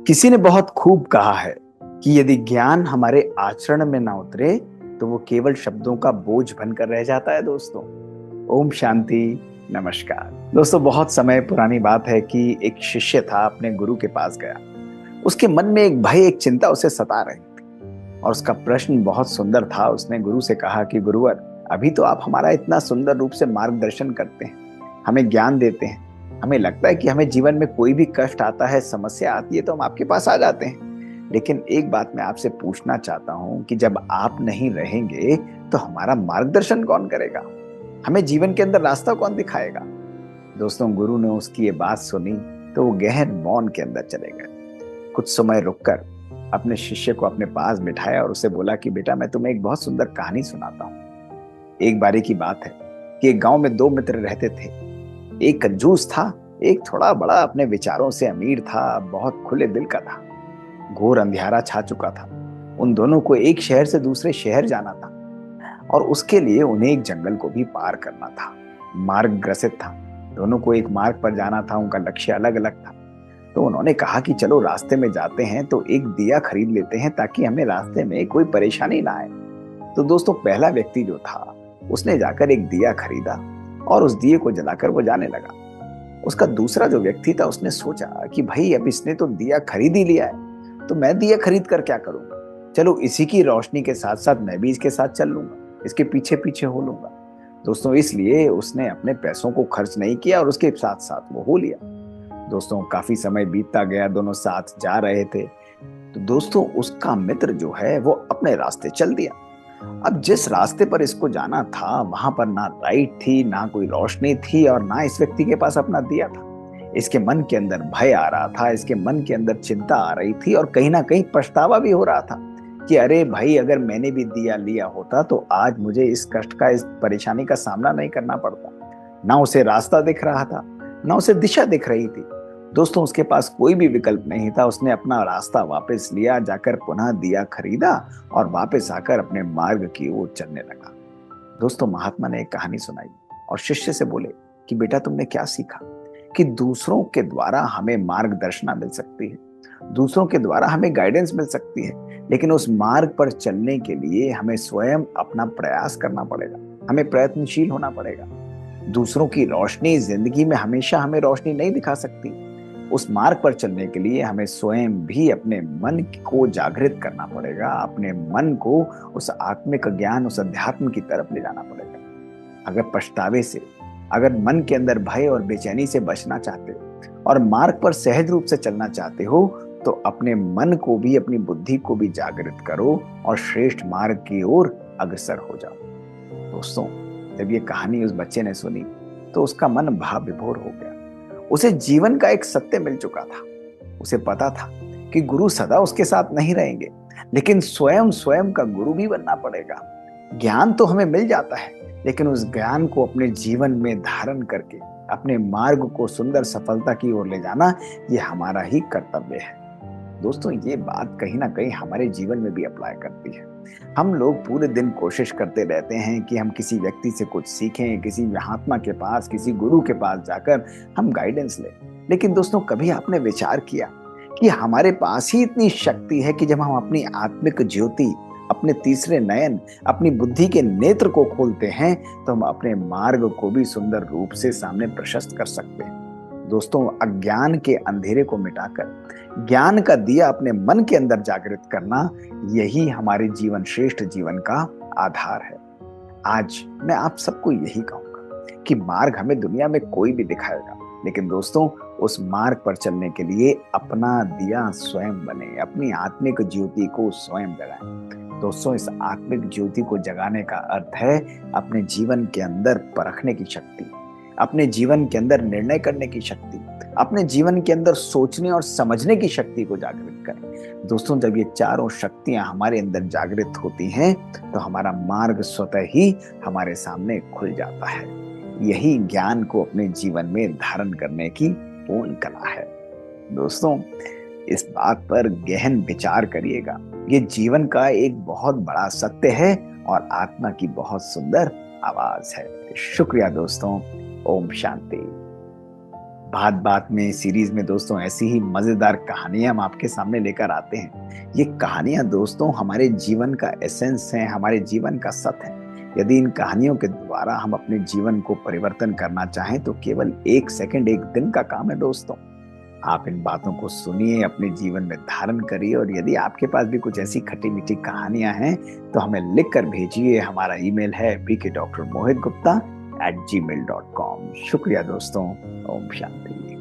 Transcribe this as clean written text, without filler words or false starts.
किसी ने बहुत खूब कहा है कि यदि ज्ञान हमारे आचरण में ना उतरे तो वो केवल शब्दों का बोझ बनकर रह जाता है। दोस्तों, ओम शांति, नमस्कार। दोस्तों, बहुत समय पुरानी बात है कि एक शिष्य था, अपने गुरु के पास गया। उसके मन में एक भय, एक चिंता उसे सता रही थी और उसका प्रश्न बहुत सुंदर था। उसने गुरु से कहा कि गुरुवर, अभी तो आप हमारा इतना सुंदर रूप से मार्गदर्शन करते हैं, हमें ज्ञान देते हैं। हमें लगता है कि हमें जीवन में कोई भी कष्ट आता है, समस्या आती है तो हम आपके पास आ जाते हैं। लेकिन एक बात मैं आपसे पूछना चाहता हूं कि जब आप नहीं रहेंगे तो हमारा मार्गदर्शन कौन करेगा? हमें जीवन के अंदर रास्ता कौन दिखाएगा? दोस्तों, गुरु ने उसकी ये बात सुनी तो वो गहन मौन के अंदर चले गए। कुछ समय रुककर अपने शिष्य को अपने पास बिठाया और उसे बोला कि बेटा, मैं तुम्हें एक बहुत सुंदर कहानी सुनाता हूँ। एक बारी की बात है कि एक गांव में दो मित्र रहते थे। एक कंजूस था, एक थोड़ा बड़ा अपने विचारों से अमीर था, बहुत खुले दिल का था। घोर अंधियारा छा चुका था। उन दोनों को एक शहर से दूसरे शहर जाना था और उसके लिए उन्हें एक जंगल को भी पार करना था। मार्ग ग्रसित था, दोनों को एक मार्ग पर जाना था, उनका लक्ष्य अलग अलग था। तो उन्होंने कहा कि चलो रास्ते में जाते हैं तो एक दिया खरीद लेते हैं ताकि हमें रास्ते में कोई परेशानी ना आए। तो दोस्तों, पहला व्यक्ति जो था उसने जाकर एक दिया खरीदा और उस दिए को जलाकर वो जाने लगा। उसका दूसरा जो व्यक्ति था उसने सोचा कि भाई, अब इसने तो दिया खरीद ही लिया है तो मैं दिया खरीद कर क्या करूंगा, चलो इसी की रोशनी के साथ साथ मैं भी इसके साथ चल लूंगा, इसके पीछे पीछे हो लूंगा। दोस्तों, इसलिए उसने अपने पैसों को खर्च नहीं किया और उसके साथ साथ वो हो लिया। दोस्तों, काफी समय बीतता गया, दोनों साथ जा रहे थे। तो दोस्तों, उसका मित्र जो है वो अपने रास्ते चल दिया। अब जिस रास्ते पर इसको जाना था वहां पर ना लाइट थी, ना कोई रोशनी थी और ना इस व्यक्ति के पास अपना दिया था। इसके मन के अंदर भय आ रहा था, इसके मन के अंदर चिंता आ रही थी और कहीं ना कहीं पछतावा भी हो रहा था कि अरे भाई, अगर मैंने भी दिया लिया होता तो आज मुझे इस कष्ट का, इस परेशानी का सामना नहीं करना पड़ता। ना उसे रास्ता दिख रहा था, ना उसे दिशा दिख रही थी। दोस्तों, उसके पास कोई भी विकल्प नहीं था। उसने अपना रास्ता वापस लिया, जाकर पुनः दिया खरीदा और वापस आकर अपने मार्ग की ओर चलने लगा। दोस्तों, महात्मा ने एक कहानी सुनाई और शिष्य से बोले कि बेटा, तुमने क्या सीखा? कि दूसरों के द्वारा हमें मार्गदर्शना मिल सकती है, दूसरों के द्वारा हमें गाइडेंस मिल सकती है, लेकिन उस मार्ग पर चलने के लिए हमें स्वयं अपना प्रयास करना पड़ेगा, हमें प्रयत्नशील होना पड़ेगा। दूसरों की रोशनी जिंदगी में हमेशा हमें रोशनी नहीं दिखा सकती। उस मार्ग पर चलने के लिए हमें स्वयं भी अपने मन को जागृत करना पड़ेगा, अपने मन को उस आत्मिक ज्ञान, उस अध्यात्म की तरफ ले जाना पड़ेगा। अगर पछतावे से, अगर मन के अंदर भय और बेचैनी से बचना चाहते हो और मार्ग पर सहज रूप से चलना चाहते हो तो अपने मन को भी, अपनी बुद्धि को भी जागृत करो और श्रेष्ठ मार्ग की ओर अग्रसर हो जाओ। दोस्तों, जब ये कहानी उस बच्चे ने सुनी तो उसका मन भाव विभोर हो गया। उसे जीवन का एक सत्य मिल चुका था। उसे पता था कि गुरु सदा उसके साथ नहीं रहेंगे, लेकिन स्वयं स्वयं का गुरु भी बनना पड़ेगा। ज्ञान तो हमें मिल जाता है, लेकिन उस ज्ञान को अपने जीवन में धारण करके अपने मार्ग को सुंदर सफलता की ओर ले जाना, ये हमारा ही कर्तव्य है। दोस्तों, ये बात कहीं ना कहीं हमारे जीवन में भी अप्लाई करती है। हम लोग पूरे दिन कोशिश करते रहते हैं कि हम किसी व्यक्ति से कुछ सीखें, किसी महात्मा के पास, किसी गुरु के पास जाकर हम गाइडेंस लें। लेकिन दोस्तों, कभी आपने विचार किया कि हमारे पास ही इतनी शक्ति है कि जब हम अपनी आत्मिक ज्योति, अपने तीसरे नयन, अपनी बुद्धि के नेत्र को खोलते हैं तो हम अपने मार्ग को भी सुंदर रूप से सामने प्रशस्त कर सकते हैं। दोस्तों, अज्ञान के अंधेरे को मिटाकर ज्ञान का दिया अपने मन के अंदर जागृत करना, यही हमारे जीवन, श्रेष्ठ जीवन का आधार है। आज मैं आप सबको यही कहूंगा कि मार्ग हमें दुनिया में कोई भी दिखाएगा, लेकिन दोस्तों, उस मार्ग पर चलने के लिए अपना दिया स्वयं बने, अपनी आत्मिक ज्योति को स्वयं जगाएं। दोस्तों, इस आत्मिक ज्योति को जगाने का अर्थ है अपने जीवन के अंदर परखने की शक्ति, अपने जीवन के अंदर निर्णय करने की शक्ति, अपने जीवन के अंदर सोचने और समझने की शक्ति को जागृत करें। दोस्तों, जब ये चारों शक्तियां हमारे अंदर जागृत होती हैं तो हमारा मार्ग स्वतः ही हमारे सामने खुल जाता है। यही ज्ञान को अपने जीवन में धारण करने की पूर्ण कला है। दोस्तों, इस बात पर गहन विचार करिएगा। ये जीवन का एक बहुत बड़ा सत्य है और आत्मा की बहुत सुंदर आवाज है। शुक्रिया दोस्तों। ओम शांति। बात बात में सीरीज में दोस्तों ऐसी ही मजेदार कहानियां हम आपके सामने लेकर आते हैं। ये कहानियां दोस्तों हमारे जीवन का एसेंस हैं, हमारे जीवन का सत्य है। यदि इन कहानियों के द्वारा हम अपने जीवन को परिवर्तन करना चाहें तो केवल 1 सेकंड, 1 दिन का काम है दोस्तों। आप इन बातों को सुनिए, अपने जीवन में धारण करिए, और यदि आपके पास भी कुछ ऐसी खट्टी मीठी कहानियां हैं तो हमें लिख कर भेजिए। हमारा ईमेल है bkdrmohitgupta@gmail.com। शुक्रिया दोस्तों। ओम शांति।